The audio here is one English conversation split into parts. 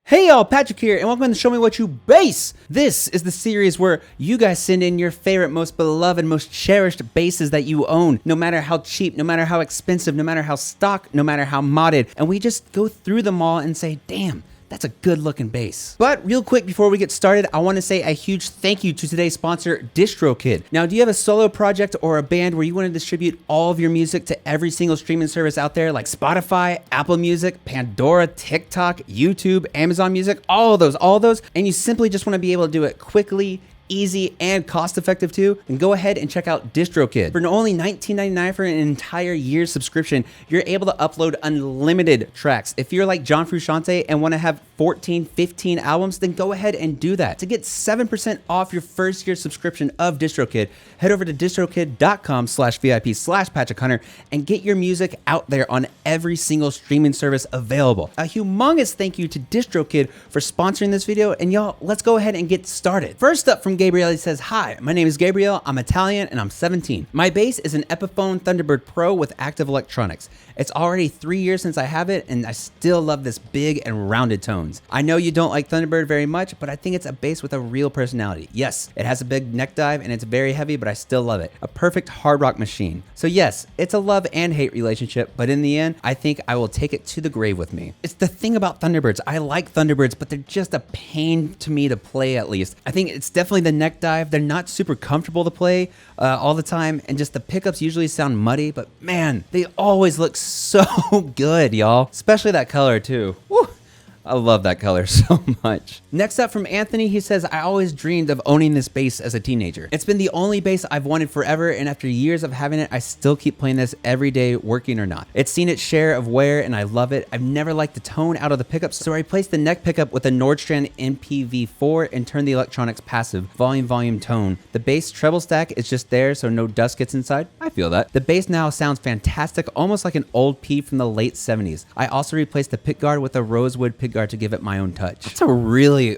Hey y'all, Patrick here, and welcome to Show Me What You Bass. This is the series where you guys send in your favorite, most beloved, most cherished basses that you own, no matter how cheap, no matter how expensive, no matter how stock, no matter how modded, and we just go through them all and say, damn, that's a good looking bass. But real quick before we get started, I want to say a huge thank you to today's sponsor, DistroKid. Now, do you have a solo project or a band where you want to distribute all of your music to every single streaming service out there like Spotify, Apple Music, Pandora, TikTok, YouTube, Amazon Music, all of those, and you simply just want to be able to do it quickly, easy, and cost-effective too, then go ahead and check out DistroKid. For only $19.99 for an entire year's subscription, you're able to upload unlimited tracks. If you're like John Frusciante and want to have 14, 15 albums, then go ahead and do that. To get 7% off your first year subscription of DistroKid, head over to distrokid.com/VIP/Patrick Hunter and get your music out there on every single streaming service available. A humongous thank you to DistroKid for sponsoring this video, and y'all, let's go ahead and get started. First up from Gabriel, he says, "Hi, my name is Gabriel, I'm Italian, and I'm 17. My bass is an Epiphone Thunderbird Pro with active electronics. It's already 3 years since I have it, and I still love this big and rounded tones. I know you don't like Thunderbird very much, but I think it's a bass with a real personality. Yes, it has a big neck dive, and it's very heavy, but I still love it. A perfect hard rock machine. So yes, it's a love and hate relationship, but in the end, I think I will take it to the grave with me. It's the thing about Thunderbirds. I like Thunderbirds, but they're just a pain to me to play at least. I think it's definitely the neck dive. They're not super comfortable to play all the time, and just the pickups usually sound muddy, but man, they always look so good, y'all. Especially that color too. Woo. I love that color so much. Next up from Anthony, he says, I always dreamed of owning this bass as a teenager. It's been the only bass I've wanted forever, and after years of having it, I still keep playing this every day, working or not. It's seen its share of wear, and I love it. I've never liked the tone out of the pickups, so I replaced the neck pickup with a Nordstrand MPV4 and turned the electronics passive, volume tone. The bass treble stack is just there, so no dust gets inside. I feel that. The bass now sounds fantastic, almost like an old P from the late 70s. I also replaced the pickguard with a rosewood pickguard to give it my own touch. It's a really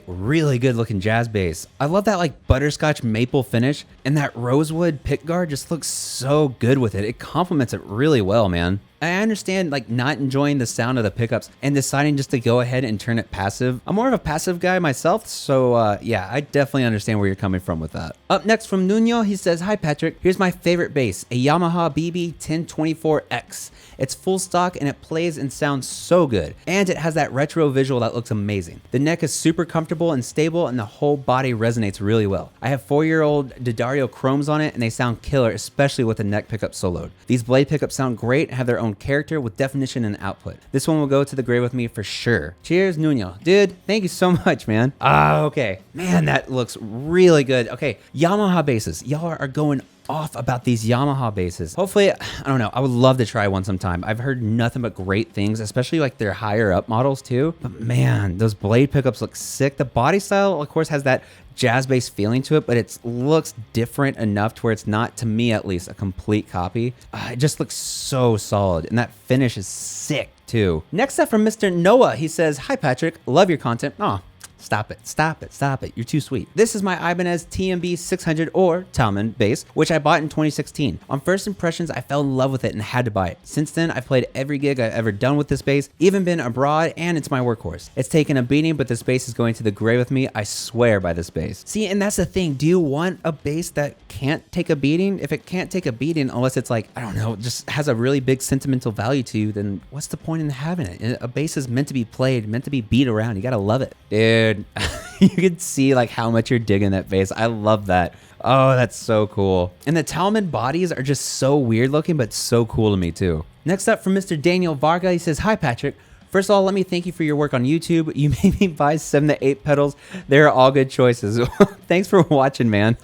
good looking jazz bass. I love that like butterscotch maple finish, and that rosewood pickguard just looks so good with it. It complements it really well, man. I understand like not enjoying the sound of the pickups and deciding just to go ahead and turn it passive. I'm more of a passive guy myself, so yeah, I definitely understand where you're coming from with that. Up next from Nuno, he says, "Hi Patrick, here's my favorite bass, a Yamaha BB 1024X. It's full stock and it plays and sounds so good. And it has that retro visual that looks amazing. The neck is super comfortable and stable, and the whole body resonates really well. I have 4-year-old D'Addario chromes on it, and they sound killer, especially with the neck pickup soloed. These blade pickups sound great and have their own character with definition and output. This one will go to the grave with me for sure. Cheers, Nuno." Dude, thank you so much, man. Okay. Man, that looks really good. Okay, Yamaha basses. Y'all are going off about these Yamaha basses. Hopefully, I don't know, I would love to try one sometime. I've heard nothing but great things, especially like their higher up models too. But man, those blade pickups look sick. The body style, of course, has that jazz bass feeling to it, but it looks different enough to where it's not, to me at least, a complete copy. It just looks so solid, and that finish is sick too. Next up from Mr. Noah, he says, "Hi Patrick, love your content." Aw. Stop it. You're too sweet. "This is my Ibanez TMB 600 or Talman bass, which I bought in 2016. On first impressions, I fell in love with it and had to buy it. Since then, I've played every gig I've ever done with this bass, even been abroad, and it's my workhorse. It's taken a beating, but this bass is going to the grave with me. I swear by this bass." See, and that's the thing. Do you want a bass that can't take a beating? If it can't take a beating, unless it's like, I don't know, just has a really big sentimental value to you, then what's the point in having it? A bass is meant to be played, meant to be beat around. You gotta love it. Dude. You can see like how much you're digging that bass. I love that. Oh, that's so cool. And the Talman bodies are just so weird looking, but so cool to me too. Next up from Mr. Daniel Varga, he says, "Hi Patrick. First of all, let me thank you for your work on YouTube. You made me buy 7 to 8 pedals. They're all good choices." Thanks for watching, man.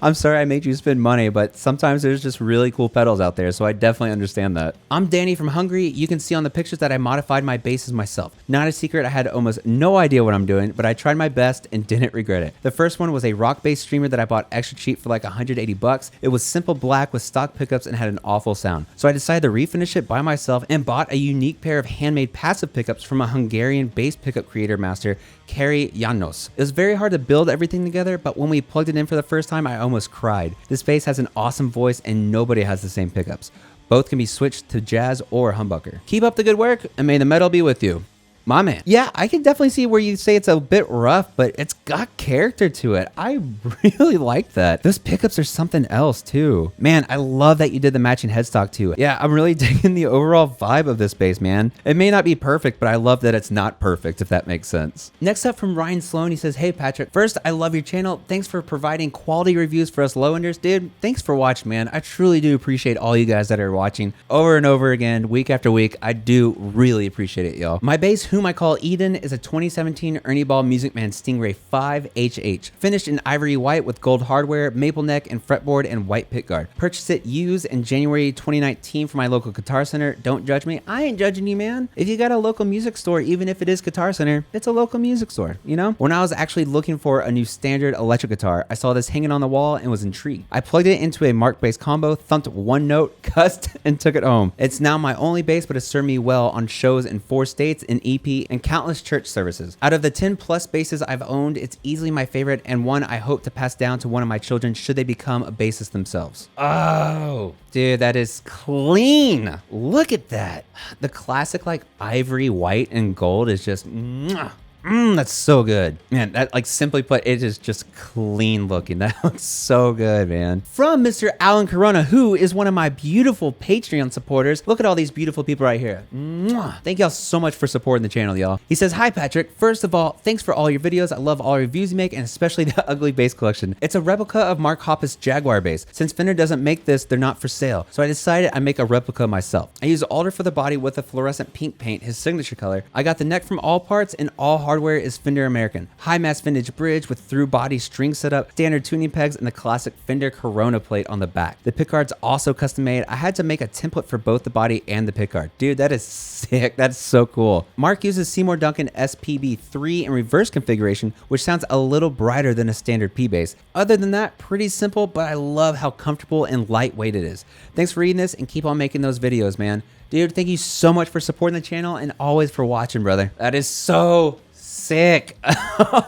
I'm sorry I made you spend money, but sometimes there's just really cool pedals out there, so I definitely understand that. I'm Danny from Hungary. You can see on the pictures that I modified my basses myself. Not a secret, I had almost no idea what I'm doing, but I tried my best and didn't regret it. The first one was a rock bass streamer that I bought extra cheap for like 180 bucks. It was simple black with stock pickups and had an awful sound. So I decided to refinish it by myself and bought a unique pair of handmade passive pickups from a Hungarian bass pickup creator master, Kari Janos. It was very hard to build everything together, but when we plugged it in for the first time, I almost cried. This bass has an awesome voice and nobody has the same pickups. Both can be switched to jazz or humbucker. Keep up the good work, and may the metal be with you. My man. Yeah, I can definitely see where you say it's a bit rough, but it's got character to it. I really like that. Those pickups are something else too. Man, I love that you did the matching headstock too. Yeah, I'm really digging the overall vibe of this bass, man. It may not be perfect, but I love that it's not perfect, if that makes sense. Next up from Ryan Sloan, he says, hey Patrick, first, I love your channel. Thanks for providing quality reviews for us low-enders. Dude, thanks for watching, man. I truly do appreciate all you guys that are watching over and over again, week after week. I do really appreciate it, y'all. My bass, whom I call Eden, is a 2017 Ernie Ball Music Man Stingray 5 HH, finished in ivory white with gold hardware, maple neck and fretboard, and white pickguard. Purchased it used in January 2019 from my local Guitar Center. Don't judge me. I ain't judging you, man. If you got a local music store, even if it is Guitar Center, it's a local music store, you know? When I was actually looking for a new standard electric guitar, I saw this hanging on the wall and was intrigued. I plugged it into a Mark bass combo, thumped one note, cussed, and took it home. It's now my only bass, but has served me well on shows in 4 states, in EP, and countless church services. Out of the 10 plus basses I've owned, it's easily my favorite and one I hope to pass down to one of my children should they become a bassist themselves. Oh, dude, that is clean. Look at that. The classic like ivory white and gold is just mwah. That's so good. Man, that, like, simply put, it is just clean looking. That looks so good, man. From Mr. Alan Corona, who is one of my beautiful Patreon supporters. Look at all these beautiful people right here. Mwah. Thank y'all so much for supporting the channel, y'all. He says, hi, Patrick. First of all, thanks for all your videos. I love all reviews you make, and especially the ugly bass collection. It's a replica of Mark Hoppus Jaguar bass. Since Fender doesn't make this, they're not for sale. So I decided I'd make a replica myself. I use alder for the body with a fluorescent pink paint, his signature color. I got the neck from All Parts, and all hardware is Fender American. High mass vintage bridge with through body string setup, standard tuning pegs, and the classic Fender Corona plate on the back. The pickguard's also custom made. I had to make a template for both the body and the pickguard. Dude, that is sick. That's so cool. Mark uses Seymour Duncan SPB3 in reverse configuration, which sounds a little brighter than a standard P bass. Other than that, pretty simple, but I love how comfortable and lightweight it is. Thanks for reading this and keep on making those videos, man. Dude, thank you so much for supporting the channel and always for watching, brother. That is so sick.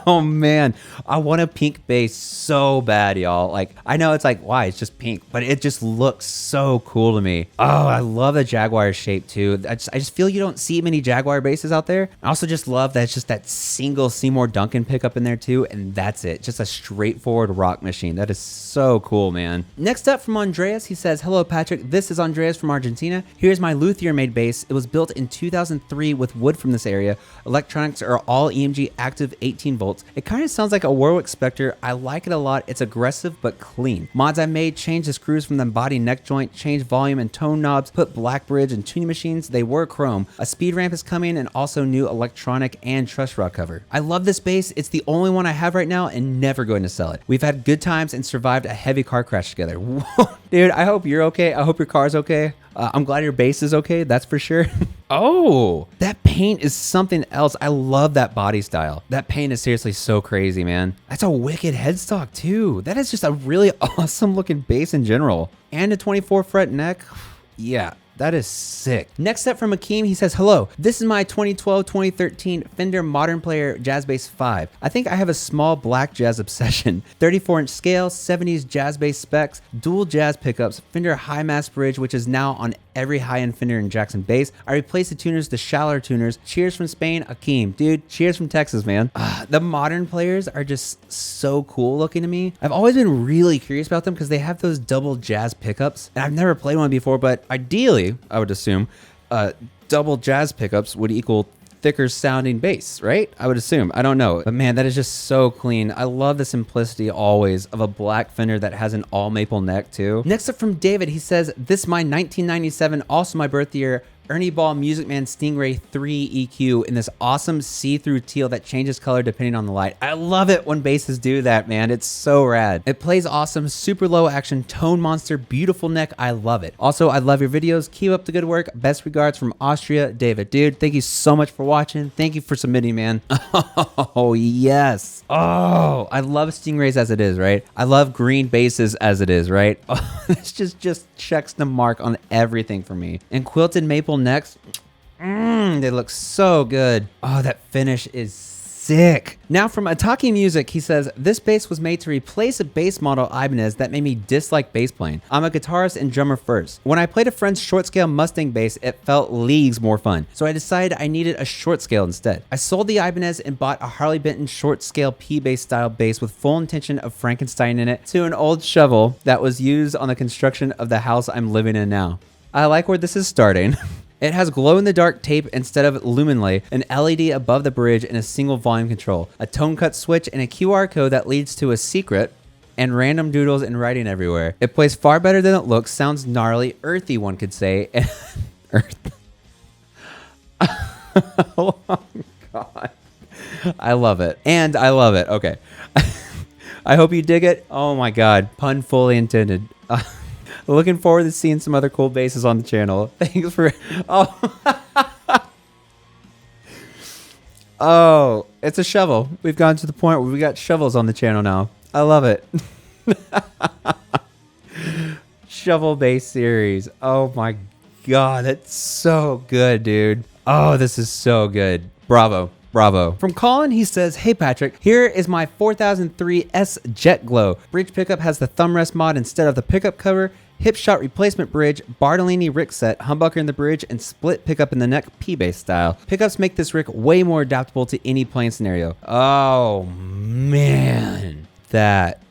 Oh man, I want a pink bass so bad, y'all. Like, I know it's like, why? It's just pink, but it just looks so cool to me. Oh, I love the Jaguar shape too. I just feel you don't see many Jaguar basses out there. I also just love that it's just that single Seymour Duncan pickup in there too, and that's it. Just a straightforward rock machine. That is so cool, man. Next up from Andreas, he says, hello Patrick, this is Andreas from Argentina. Here's my luthier made bass. It was built in 2003 with wood from this area. Electronics are all EMG active 18 volts. It kind of sounds like a Warwick Spectre. I like it a lot. It's aggressive but clean. Mods I made: changed the screws from the body neck joint, changed volume and tone knobs, put black bridge and tuning machines. They were chrome. A speed ramp is coming and also new electronic and truss rod cover. I love this bass. It's the only one I have right now and never going to sell it. We've had good times and survived a heavy car crash together. Whoa. Dude, I hope you're okay. I hope your car's okay. I'm glad your bass is okay, that's for sure. Oh, that paint is something else. I love that body style. That paint is seriously so crazy, man. That's a wicked headstock too. That is just a really awesome looking bass in general. And a 24 fret neck. Yeah. That is sick. Next up from Akeem, he says, hello, this is my 2012-2013 Fender Modern Player Jazz Bass 5. I think I have a small black jazz obsession. 34-inch scale, 70s jazz bass specs, dual jazz pickups, Fender high mass bridge, which is now on every high-end Fender and Jackson bass. I replaced the tuners, the shallower tuners. Cheers from Spain, Akeem. Dude, cheers from Texas, man. The modern players are just so cool looking to me. I've always been really curious about them because they have those double jazz pickups. And I've never played one before, but ideally, I would assume, double jazz pickups would equal thicker sounding bass, right? I would assume. I don't know. But man, that is just so clean. I love the simplicity always of a black Fender that has an all maple neck too. Next up from David, he says, this is my 1997, also my birth year, Ernie Ball Music Man Stingray 3 EQ in this awesome see-through teal that changes color depending on the light. I love it when basses do that, man. It's so rad. It plays awesome, super low action, tone monster, beautiful neck. I love it. Also, I love your videos. Keep up the good work. Best regards from Austria, David. Dude, thank you so much for watching. Thank you for submitting, man. Oh, yes. Oh, I love Stingrays as it is, right? I love green basses as it is, right? Oh, this just checks the mark on everything for me. And quilted maple necks, they look so good. Oh, that finish is sick. Now from Ataki Music, he says, this bass was made to replace a bass model Ibanez that made me dislike bass playing. I'm a guitarist and drummer first. When I played a friend's short scale Mustang bass, it felt leagues more fun. So I decided I needed a short scale instead. I sold the Ibanez and bought a Harley Benton short scale P-bass style bass with full intention of Frankenstein in it to an old shovel that was used on the construction of the house I'm living in now. I like where this is starting. It has glow-in-the-dark tape instead of luminlay, an LED above the bridge, and a single volume control, a tone cut switch, and a QR code that leads to a secret, and random doodles and writing everywhere. It plays far better than it looks, sounds gnarly, earthy, one could say. Earth. Oh, God. I love it. And I love it. Okay. I hope you dig it. Oh, my God. Pun fully intended. Looking forward to seeing some other cool basses on the channel. Thanks for... Oh. Oh, it's a shovel. We've gotten to the point where we got shovels on the channel now. I love it. Shovel bass series. Oh my God, that's so good, dude. Oh, this is so good. Bravo. Bravo. From Colin, he says, hey Patrick, here is my 4003 S Jet Glow. Bridge pickup has the thumb rest mod instead of the pickup cover. Hip shot replacement bridge, Bartolini rick set, humbucker in the bridge, and split pickup in the neck, P-bass style. Pickups make this rick way more adaptable to any playing scenario. Oh man, that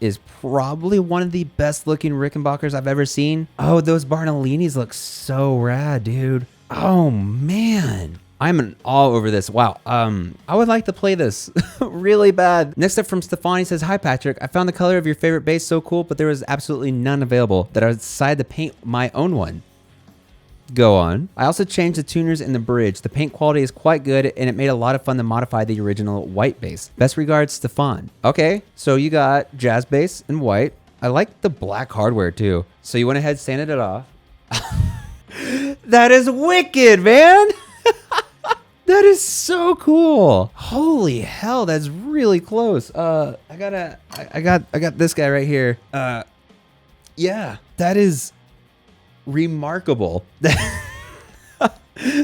is probably one of the best looking Rickenbackers I've ever seen. Oh, those Bartolinis look so rad, dude. Oh man. I'm all over this. Wow. I would like to play this really bad. Next up from Stefan, he says, hi Patrick. I found the color of your favorite bass so cool, but there was absolutely none available that I decided to paint my own one. Go on. I also changed the tuners in the bridge. The paint quality is quite good and it made a lot of fun to modify the original white bass. Best regards, Stefan. Okay, so you got jazz bass and white. I like the black hardware too. So you went ahead, sanded it off. That is wicked, man. That is so cool. Holy hell, that's really close. I got this guy right here. Yeah, that is remarkable.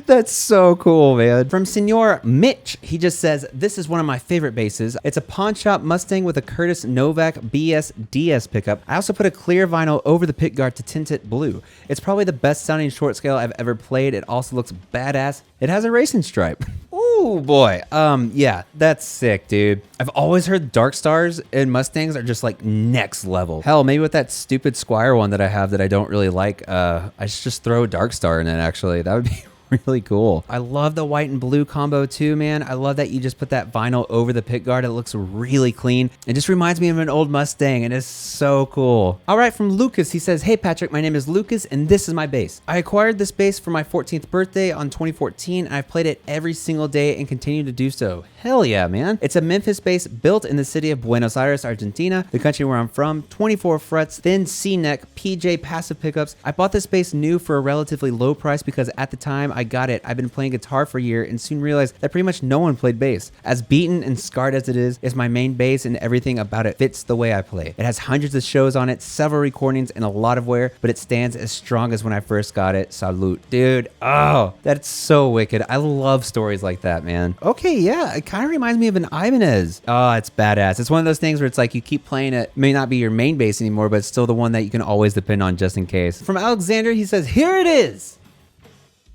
That's so cool, man. From Senor Mitch, he just says, this is one of my favorite basses. It's a pawn shop Mustang with a Curtis Novak BS DS pickup. I also put a clear vinyl over the pickguard to tint it blue. It's probably the best sounding short scale I've ever played. It also looks badass. It has a racing stripe. Ooh, boy. Yeah, that's sick, dude. I've always heard Dark Stars and Mustangs are just like next level. Hell, maybe with that stupid Squire one that I have that I don't really like, I should just throw a Dark Star in it, actually. That would be really cool. I love the white and blue combo too, man. I love that you just put that vinyl over the pickguard. It looks really clean. It just reminds me of an old Mustang and it's so cool. All right, from Lucas, he says, hey Patrick, my name is Lucas and this is my bass. I acquired this bass for my 14th birthday on 2014 and I've played it every single day and continue to do so. Hell yeah, man. It's a Memphis bass built in the city of Buenos Aires, Argentina, the country where I'm from. 24 frets, thin C-neck, PJ passive pickups. I bought this bass new for a relatively low price because at the time I got it, I've been playing guitar for a year and soon realized that pretty much no one played bass. As beaten and scarred as it is, it's my main bass and everything about it fits the way I play. It has hundreds of shows on it, several recordings, and a lot of wear, but it stands as strong as when I first got it. Salute. Dude, oh, that's so wicked. I love stories like that, man. Okay, yeah, it kind of reminds me of an Ibanez. Oh, it's badass. It's one of those things where it's like you keep playing it, may not be your main bass anymore, but it's still the one that you can always depend on just in case. From Alexander, he says, here it is.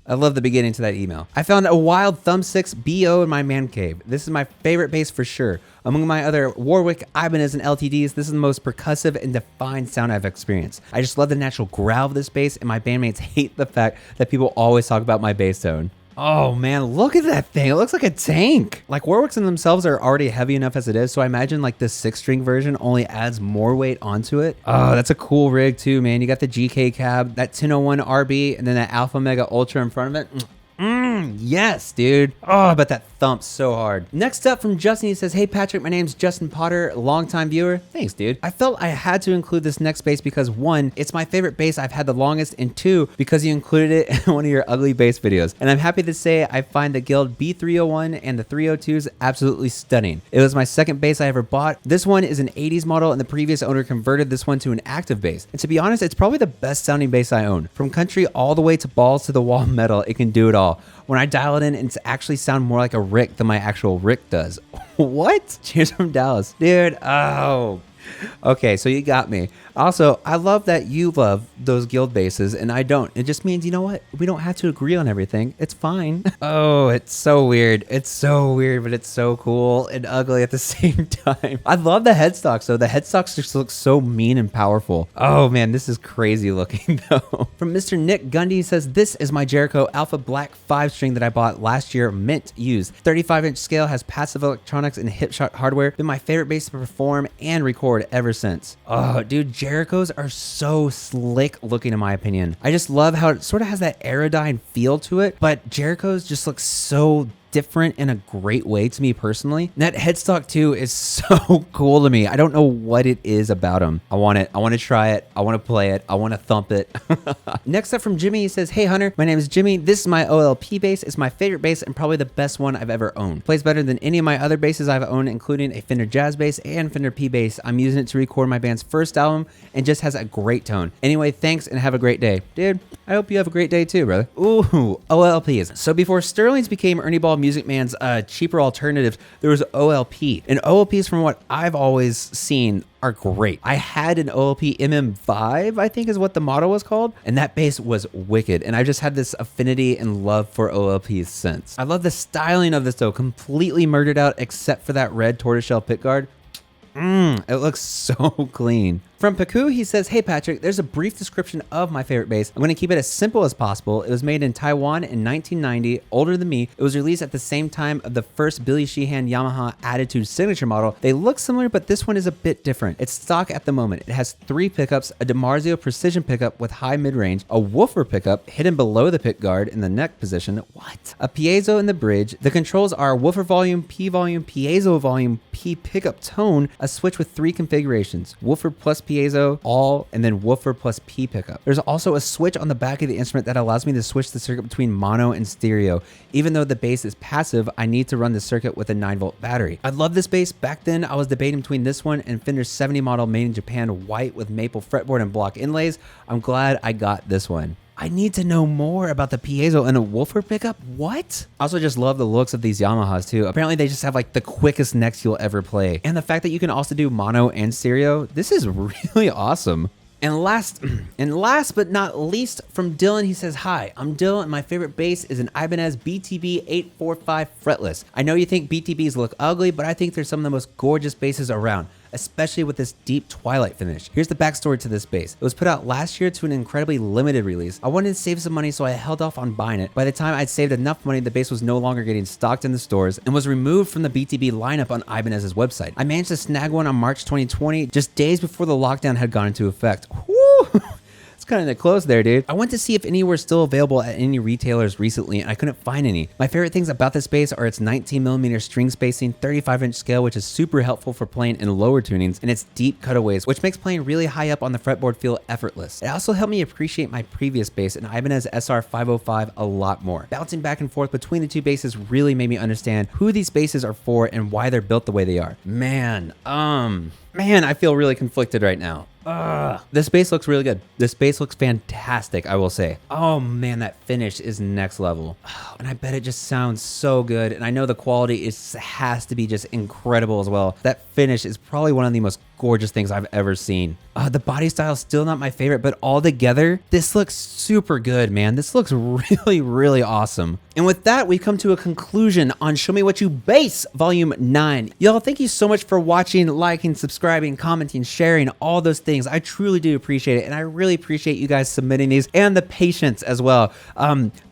I love the beginning to that email. I found a wild Thumb 6 BO in my man cave. This is my favorite bass for sure. Among my other Warwick, Ibanez, and LTDs, this is the most percussive and defined sound I've experienced. I just love the natural growl of this bass, and my bandmates hate the fact that people always talk about my bass tone. Oh man, look at that thing. It looks like a tank. Like Warwicks in themselves are already heavy enough as it is, so I imagine like this 6-string version only adds more weight onto it. Oh, that's a cool rig too, man. You got the GK cab, that 1001 RB, and then that Alpha Mega Ultra in front of it. Yes, dude. Oh, but that thumps so hard. Next up from Justin, he says, hey Patrick, my name's Justin Potter, longtime viewer. Thanks, dude. I felt I had to include this next bass because 1, it's my favorite bass I've had the longest, and 2, because you included it in one of your ugly bass videos. And I'm happy to say I find the Guild B301 and the 302s absolutely stunning. It was my second bass I ever bought. This one is an 80s model and the previous owner converted this one to an active bass. And to be honest, it's probably the best sounding bass I own. From country all the way to balls to the wall metal, it can do it all. all. When I dial it in, it's actually sound more like a Rick than my actual Rick does. What? Cheers from Dallas. Dude, oh. Okay, so you got me. Also, I love that you love those guild bases and I don't. It just means, you know what? We don't have to agree on everything. It's fine. Oh, it's so weird. It's so weird, but it's so cool and ugly at the same time. I love the headstocks though. The headstocks just look so mean and powerful. Oh man, this is crazy looking though. From Mr. Nick Gundy says, this is my Jericho Alpha Black 5 string that I bought last year, mint used. 35-inch scale, has passive electronics and hipshot hardware. Been my favorite bass to perform and record ever since. Oh, dude, Jerichos are so slick looking in my opinion. I just love how it sort of has that Aerodyne feel to it, but Jerichos just look so different in a great way to me personally. And that headstock too is so cool to me. I don't know what it is about them. I want it. I want to try it. I want to play it. I want to thump it. Next up from Jimmy, he says, hey Hunter, my name is Jimmy. This is my OLP bass. It's my favorite bass and probably the best one I've ever owned. Plays better than any of my other basses I've owned, including a Fender Jazz bass and Fender P bass. I'm using it to record my band's first album and just has a great tone. Anyway, thanks and have a great day. Dude, I hope you have a great day too, brother. Ooh, OLPs. So before Sterling's became Ernie Ball Music Man's cheaper alternatives, there was OLP. And OLPs, from what I've always seen, are great. I had an OLP MM5, I think is what the model was called, and that bass was wicked. And I've just had this affinity and love for OLPs since. I love the styling of this though, completely murdered out except for that red tortoiseshell pickguard. It looks so clean. From Paku, he says, hey Patrick, there's a brief description of my favorite bass. I'm going to keep it as simple as possible. It was made in Taiwan in 1990, older than me. It was released at the same time of the first Billy Sheehan Yamaha Attitude signature model. They look similar, but this one is a bit different. It's stock at the moment. It has 3 pickups, a DiMarzio precision pickup with high mid-range, a woofer pickup hidden below the pick guard in the neck position. What? A piezo in the bridge. The controls are woofer volume, piezo volume, P pickup tone, a switch with 3 configurations, woofer plus piezo, all, and then woofer plus P pickup. There's also a switch on the back of the instrument that allows me to switch the circuit between mono and stereo. Even though the bass is passive, I need to run the circuit with a 9-volt battery. I love this bass. Back then, I was debating between this one and Fender's 70 model made in Japan, white with maple fretboard and block inlays. I'm glad I got this one. I need to know more about the piezo and a woofer pickup. What? I also just love the looks of these Yamahas too. Apparently they just have like the quickest necks you'll ever play. And the fact that you can also do mono and stereo, this is really awesome. And last but not least, from Dylan, he says, hi, I'm Dylan and my favorite bass is an Ibanez BTB 845 fretless. I know you think BTBs look ugly, but I think they're some of the most gorgeous basses around, especially with this deep twilight finish. Here's the backstory to this bass. It was put out last year to an incredibly limited release. I wanted to save some money, so I held off on buying it. By the time I'd saved enough money, the bass was no longer getting stocked in the stores and was removed from the BTB lineup on Ibanez's website. I managed to snag one on March 2020, just days before the lockdown had gone into effect. Woo! Kind of close there, dude. I went to see if any were still available at any retailers recently and I couldn't find any. My favorite things about this bass are its 19mm string spacing, 35-inch scale, which is super helpful for playing in lower tunings, and its deep cutaways, which makes playing really high up on the fretboard feel effortless. It also helped me appreciate my previous bass, an Ibanez SR 505, a lot more. Bouncing back and forth between the two basses really made me understand who these basses are for and why they're built the way they are. Man, I feel really conflicted right now. This bass looks really good. This bass looks fantastic, I will say. Oh man, that finish is next level. Oh, and I bet it just sounds so good. And I know the quality has to be just incredible as well. That finish is probably one of the most gorgeous things I've ever seen. The body style is still not my favorite, but all together, this looks super good, man. This looks really, really awesome. And with that, we've come to a conclusion on Show Me What You Bass Volume 9. Y'all, thank you so much for watching, liking, subscribing, commenting, sharing, all those things. I truly do appreciate it, and I really appreciate you guys submitting these and the patience as well.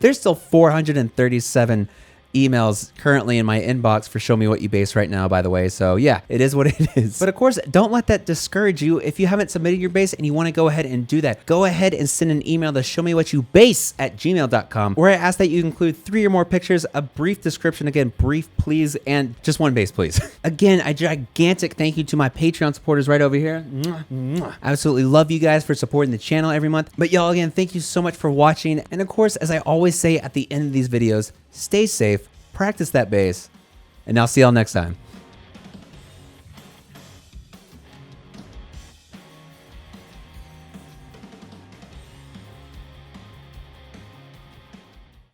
There's still 437 emails currently in my inbox for Show Me What You Bass right now, by the way. So yeah, it is what it is. But of course, don't let that discourage you. If you haven't submitted your bass and you want to go ahead and do that, go ahead and send an email to showmewhatyoubase@gmail.com, where I ask that you include 3 or more pictures, a brief description, again, brief please, and just one bass please. Again, a gigantic thank you to my Patreon supporters right over here. I absolutely love you guys for supporting the channel every month. But y'all, again, thank you so much for watching. And of course, as I always say at the end of these videos, stay safe, practice that bass, and I'll see y'all next time.